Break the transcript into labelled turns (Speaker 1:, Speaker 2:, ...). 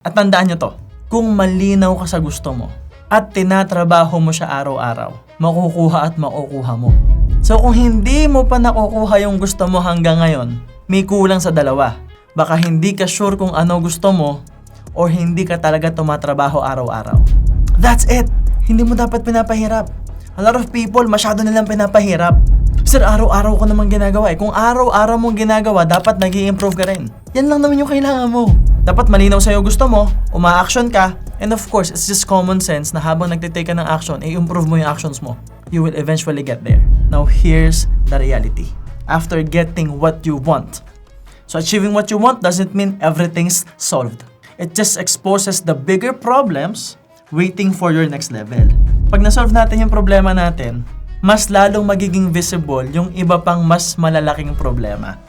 Speaker 1: At tandaan nyo to, kung malinaw ka sa gusto mo at tinatrabaho mo siya araw-araw, makukuha at makukuha mo. So kung hindi mo pa nakukuha yung gusto mo hanggang ngayon, may kulang sa dalawa. Baka hindi ka sure kung ano gusto mo or hindi ka talaga tumatrabaho araw-araw. That's it! Hindi mo dapat pinapahirap. A lot of people, masyado nilang pinapahirap. Sir, araw-araw ko naman ginagawa eh. Kung araw-araw mong ginagawa, dapat nag-i-improve ka rin. Yan lang naman yung kailangan mo. Dapat malinaw sa'yo gusto mo, uma-action ka, and of course, it's just common sense na habang nagtitake ka ng action, i-improve mo yung actions mo. You will eventually get there. Now, here's the reality. After getting what you want, so achieving what you want doesn't mean everything's solved. It just exposes the bigger problems waiting for your next level. Pag na-solve natin yung problema natin, mas lalong magiging visible yung iba pang mas malalaking problema.